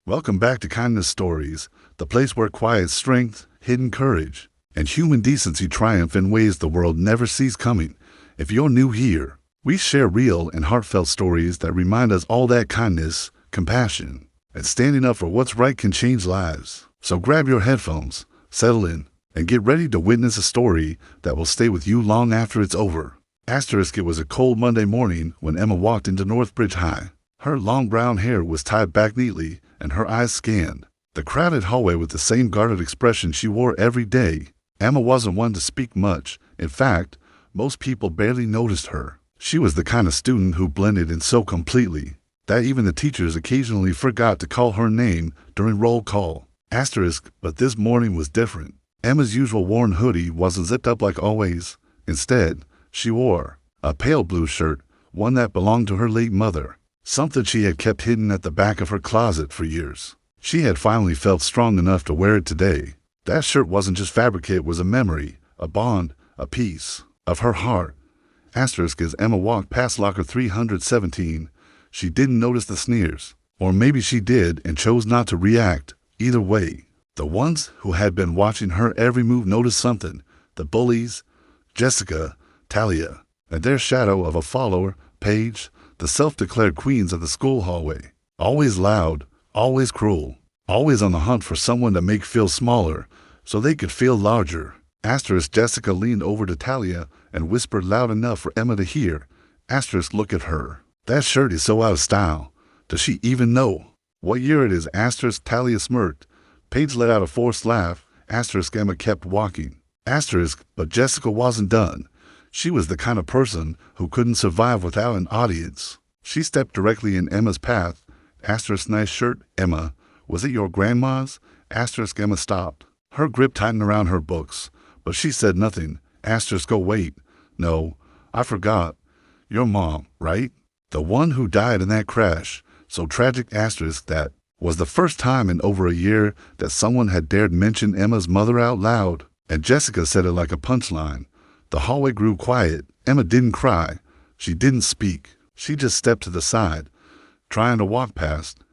Welcome back to Kindness Stories, the place where quiet strength, hidden courage, and human decency triumph in ways the world never sees coming. If you're new here, we share real and heartfelt stories that remind us all that kindness, compassion, and standing up for what's right can change lives. So grab your headphones, settle in, and get ready to witness a story that will stay with you long after it's over. It was a cold Monday morning when Emma walked into Northbridge High. Her long brown hair was tied back neatly, and her eyes scanned the crowded hallway with the same guarded expression she wore every day. Emma wasn't one to speak much. In fact, most people barely noticed her. She was the kind of student who blended in so completely that even the teachers occasionally forgot to call her name during roll call. But this morning was different. Emma's usual worn hoodie wasn't zipped up like always. Instead, she wore a pale blue shirt, one that belonged to her late mother, something she had kept hidden at the back of her closet for years. She had finally felt strong enough to wear it today. That shirt wasn't just fabric, it was a memory, a bond, a piece of her heart. As Emma walked past locker 317, she didn't notice the sneers. Or maybe she did and chose not to react. Either way, the ones who had been watching her every move noticed something. The bullies, Jessica, Talia, and their shadow of a follower, Paige, the self-declared queens of the school hallway. Always loud, always cruel, always on the hunt for someone to make feel smaller so they could feel larger. Jessica leaned over to Talia and whispered loud enough for Emma to hear. Look at her. That shirt is so out of style. Does she even know what year it is? Talia smirked. Paige let out a forced laugh. Emma kept walking. But Jessica wasn't done. She was the kind of person who couldn't survive without an audience. She stepped directly in Emma's path. Nice shirt, Emma. Was it your grandma's? Emma stopped. Her grip tightened around her books, but she said nothing. Wait. No, I forgot. Your mom, right? The one who died in that crash. So tragic. That was the first time in over a year that someone had dared mention Emma's mother out loud, and Jessica said it like a punchline. The hallway grew quiet. Emma didn't cry. She didn't speak. She just stepped to the side, trying to walk past.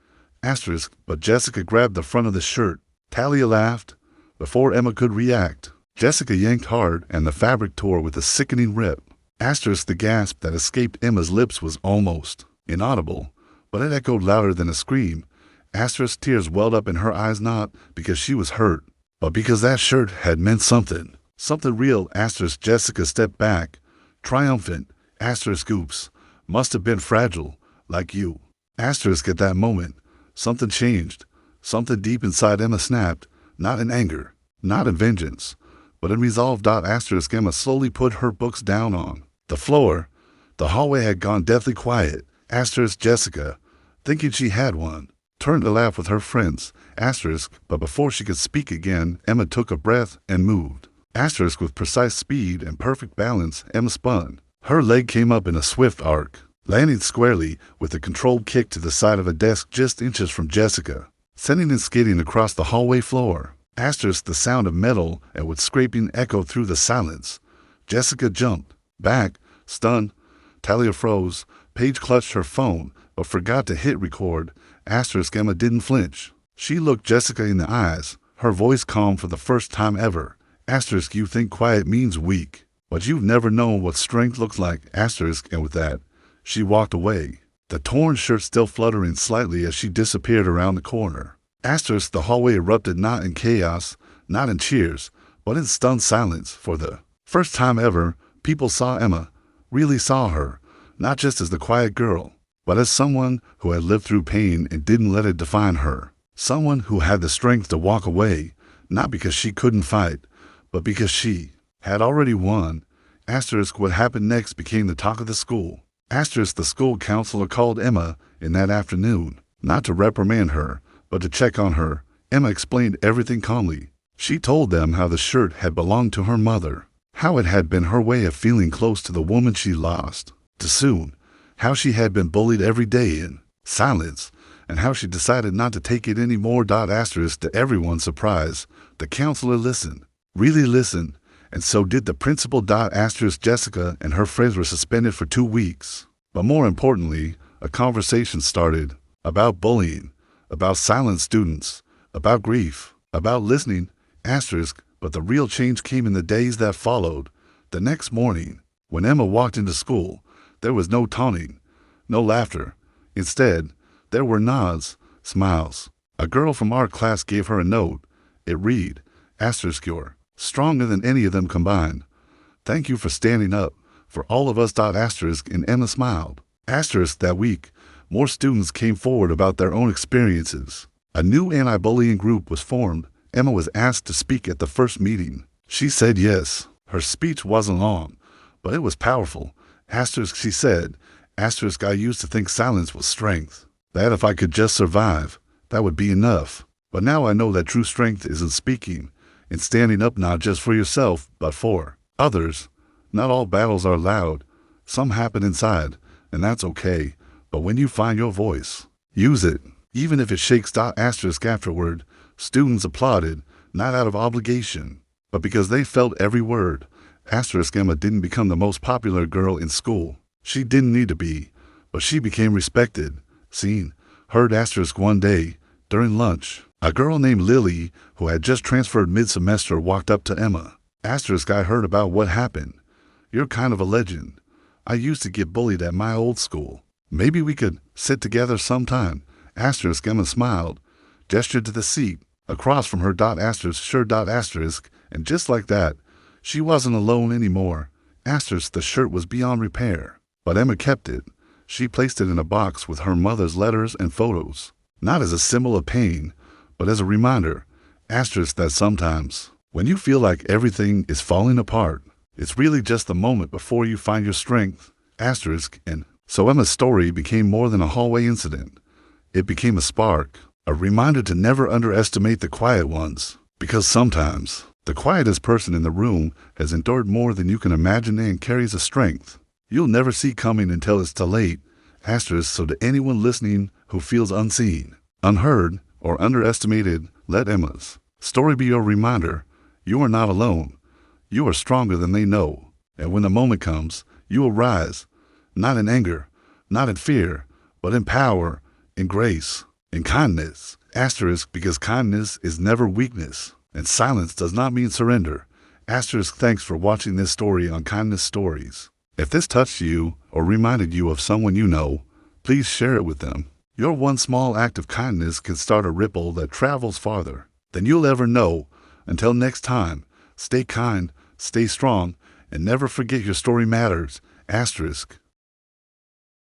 But Jessica grabbed the front of the shirt. Talia laughed. Before Emma could react, Jessica yanked hard and the fabric tore with a sickening rip. The gasp that escaped Emma's lips was almost inaudible, but it echoed louder than a scream. Tears welled up in her eyes, not because she was hurt, but because that shirt had meant something. Something real. Jessica stepped back, triumphant. Oops, must have been fragile, like you. At that moment, something changed. Something deep inside Emma snapped, not in anger, not in vengeance, but in resolve. Emma slowly put her books down on the floor. The hallway had gone deathly quiet. Jessica, thinking she had won, turned to laugh with her friends. But before she could speak again, Emma took a breath and moved. With precise speed and perfect balance, Emma spun. Her leg came up in a swift arc, landing squarely with a controlled kick to the side of a desk just inches from Jessica, sending it skidding across the hallway floor. The sound of metal and with scraping echoed through the silence. Jessica jumped back, stunned. Talia froze. Paige clutched her phone, but forgot to hit record. Emma didn't flinch. She looked Jessica in the eyes, her voice calm for the first time ever. You think quiet means weak, but you've never known what strength looks like. And with that, she walked away, the torn shirt still fluttering slightly as she disappeared around the corner. The hallway erupted not in chaos, not in cheers, but in stunned silence. For the first time ever, people saw Emma, really saw her, not just as the quiet girl, but as someone who had lived through pain and didn't let it define her. Someone who had the strength to walk away, not because she couldn't fight, but because she had already won. What happened next became the talk of the school. The school counselor called Emma in that afternoon, not to reprimand her, but to check on her. Emma explained everything calmly. She told them how the shirt had belonged to her mother, how it had been her way of feeling close to the woman she lost too soon, how she had been bullied every day in silence, and how she decided not to take it anymore. To everyone's surprise, the counselor listened. Really listened, and so did the principal. Jessica and her friends were suspended for 2 weeks. But more importantly, a conversation started about bullying, about silent students, about grief, about listening, asterisk, but the real change came in the days that followed. The next morning, when Emma walked into school, there was no taunting, no laughter. Instead, there were nods, smiles. A girl from our class gave her a note. It read, asterisk, you're stronger than any of them combined. Thank you for standing up for all of us. Asterisk, and Emma smiled. Asterisk, that week, more students came forward about their own experiences. A new anti-bullying group was formed. Emma was asked to speak at the first meeting. She said yes. Her speech wasn't long, but it was powerful. Asterisk, she said, asterisk, I used to think silence was strength. That if I could just survive, that would be enough. But now I know that true strength is in speaking, in standing up not just for yourself, but for others. Not all battles are loud. Some happen inside, and that's okay. But when you find your voice, use it. Even if it shakes. Asterisk, afterward, students applauded, not out of obligation, but because they felt every word. Asterisk, Emma didn't become the most popular girl in school. She didn't need to be, but she became respected, seen, heard. Asterisk, one day, during lunch, a girl named Lily, who had just transferred mid-semester, walked up to Emma. Asterisk, I heard about what happened. You're kind of a legend. I used to get bullied at my old school. Maybe we could sit together sometime. Asterisk, Emma smiled, gestured to the seat across from her. Asterisk, sure. Asterisk, and just like that, she wasn't alone anymore. Asterisk, the shirt was beyond repair, but Emma kept it. She placed it in a box with her mother's letters and photos, not as a symbol of pain, but as a reminder. Asterisk, that sometimes, when you feel like everything is falling apart, it's really just the moment before you find your strength. Asterisk, and so Emma's story became more than a hallway incident. It became a spark, a reminder to never underestimate the quiet ones, because sometimes the quietest person in the room has endured more than you can imagine and carries a strength you'll never see coming until it's too late. Asterisk, so to anyone listening who feels unseen, unheard, or underestimated, let Emma's story be your reminder. You are not alone. You are stronger than they know. And when the moment comes, you will rise, not in anger, not in fear, but in power, in grace, in kindness. Asterisk, because kindness is never weakness, and silence does not mean surrender. Asterisk, thanks for watching this story on Kindness Stories. If this touched you or reminded you of someone you know, please share it with them. Your one small act of kindness can start a ripple that travels farther than you'll ever know. Until next time, stay kind, stay strong, and never forget your story matters. Asterisk.